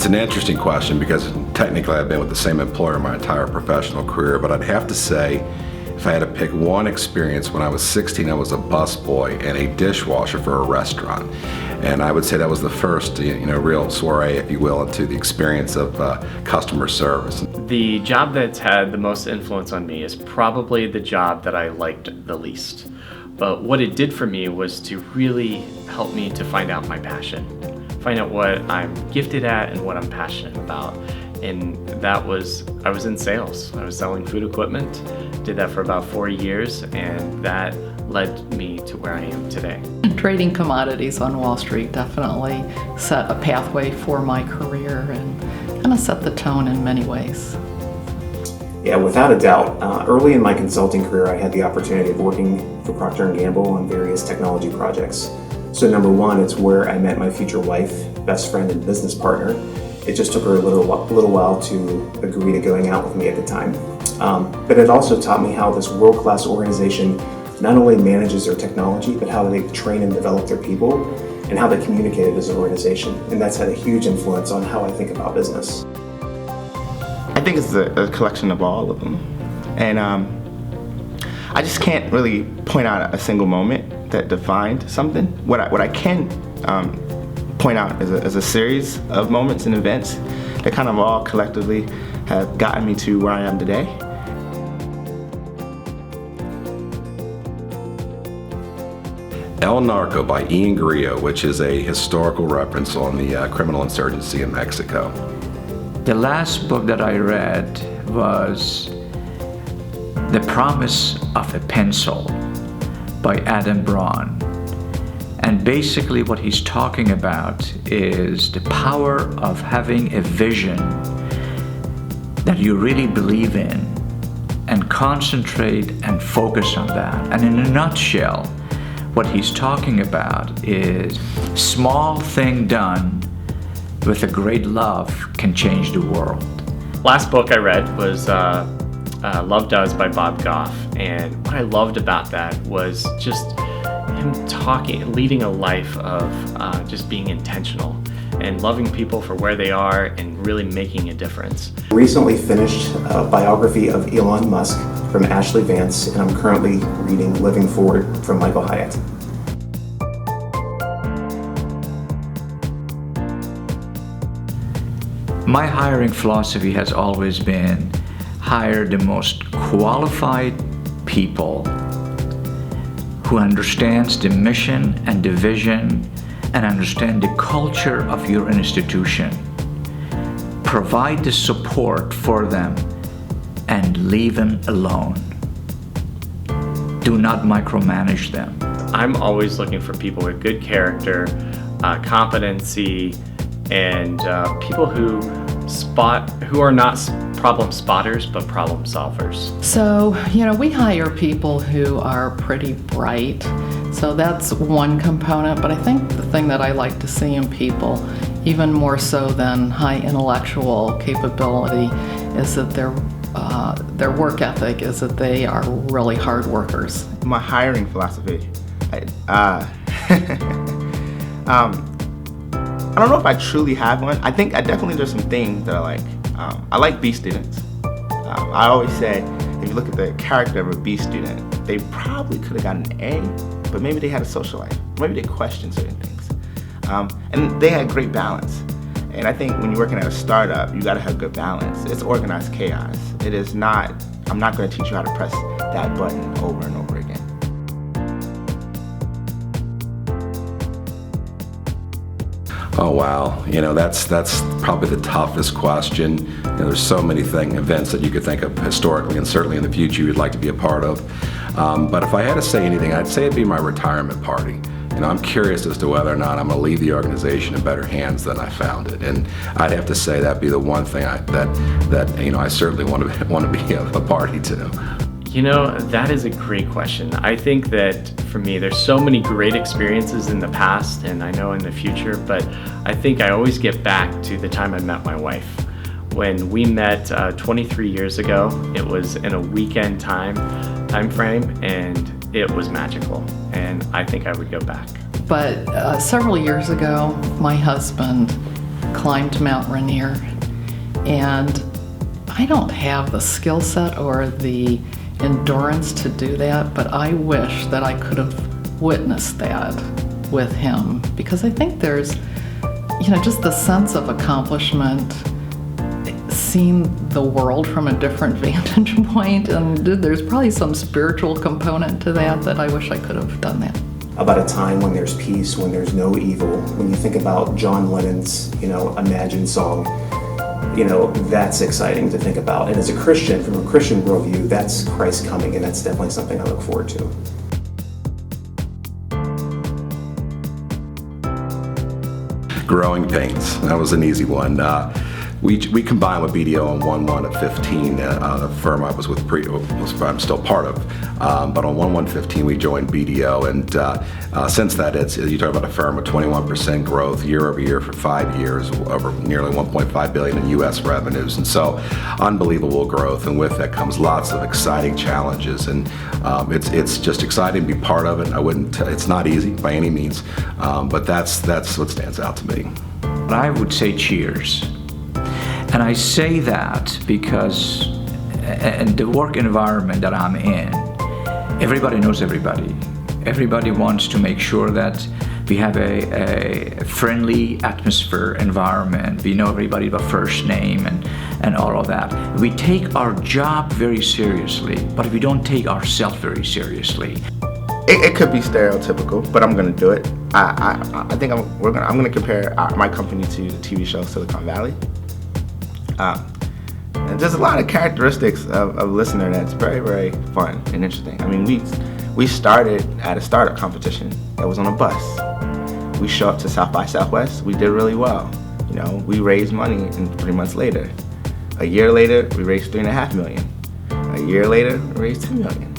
an interesting question because technically I've been with the same employer my entire professional career, but I'd have to say if I had to pick one experience, when I was 16 I was a busboy and a dishwasher for a restaurant. And I would say that was the first real soiree, if you will, into the experience of customer service. The job that's had the most influence on me is probably the job that I liked the least. But what it did for me was to really help me to find out my passion, find out what I'm gifted at and what I'm passionate about. And I was in sales. I was selling food equipment, did that for about 4 years, and that led me to where I am today. Trading commodities on Wall Street definitely set a pathway for my career and kind of set the tone in many ways. Yeah, without a doubt. Early in my consulting career, I had the opportunity of working for Procter & Gamble on various technology projects. So number one, it's where I met my future wife, best friend, and business partner. It just took her a little while to agree to going out with me at the time. But it also taught me how this world-class organization not only manages their technology, but how they train and develop their people, and how they communicate as an organization. And that's had a huge influence on how I think about business. I think it's a collection of all of them. And I just can't really point out a single moment that defined something. What I can point out is a series of moments and events that kind of all collectively have gotten me to where I am today. El Narco by Ian Grillo, which is a historical reference on the criminal insurgency in Mexico. The last book that I read was The Promise of a Pencil by Adam Braun. And basically what he's talking about is the power of having a vision that you really believe in and concentrate and focus on that. And in a nutshell, what he's talking about is small thing done with a great love can change the world. Last book I read was Love Does by Bob Goff, and what I loved about that was just him leading a life of just being intentional and loving people for where they are and really making a difference. Recently finished a biography of Elon Musk from Ashley Vance, and I'm currently reading Living Forward from Michael Hyatt. My hiring philosophy has always been hire the most qualified people who understands the mission and the vision and understand the culture of your institution. Provide the support for them and leave them alone. Do not micromanage them. I'm always looking for people with good character, competency, and people who are not problem spotters, but problem solvers. So, we hire people who are pretty bright. So that's one component, but I think the thing that I like to see in people, even more so than high intellectual capability, is that their work ethic is that they are really hard workers. My hiring philosophy, I don't know if I truly have one. I think definitely there's some things that I like B students. I always say, if you look at the character of a B student, they probably could have gotten an A, but maybe they had a social life. Maybe they questioned certain things. And they had great balance. And I think when you're working at a startup, you gotta have good balance. It's organized chaos. I'm not gonna teach you how to press that button over and over again. Oh wow, that's probably the toughest question. There's so many events that you could think of historically and certainly in the future you'd like to be a part of. But if I had to say anything, I'd say it'd be my retirement party. I'm curious as to whether or not I'm going to leave the organization in better hands than I found it. And I'd have to say that'd be the one thing that I certainly want to be a party to. That is a great question. I think that for me, there's so many great experiences in the past and I know in the future, but I think I always get back to the time I met my wife. When we met 23 years ago, it was in a weekend time frame, and it was magical, and I think I would go back. But several years ago, my husband climbed Mount Rainier, and I don't have the skill set or the endurance to do that, but I wish that I could have witnessed that with him, because I think there's, just the sense of accomplishment, seeing the world from a different vantage point, and there's probably some spiritual component to that I wish I could have done that. About a time when there's peace, when there's no evil. When you think about John Lennon's, Imagine song, that's exciting to think about. And as a Christian, from a Christian worldview, that's Christ coming, and that's definitely something I look forward to. Growing Pains, that was an easy one. We combined with BDO on 1/1 of 15, the firm I was with I'm still part of. But on 1/1/15 we joined BDO, and since that, you talk about a firm with 21% growth year over year for 5 years, over nearly 1.5 billion in U.S. revenues, and so unbelievable growth. And with that comes lots of exciting challenges, and it's just exciting to be part of it. It's not easy by any means, but that's what stands out to me. I would say cheers. And I say that because in the work environment that I'm in, everybody knows everybody. Everybody wants to make sure that we have a friendly atmosphere environment. We know everybody by first name and all of that. We take our job very seriously, but we don't take ourselves very seriously. It could be stereotypical, but I'm gonna do it. I think I'm gonna compare my company to the TV show Silicon Valley. And there's a lot of characteristics of a listener that's very, very fun and interesting. I mean, we started at a startup competition that was on a bus. We show up to South by Southwest. We did really well. We raised money, and 3 months later, a year later, we raised $3.5 million. A year later, we raised $10 million.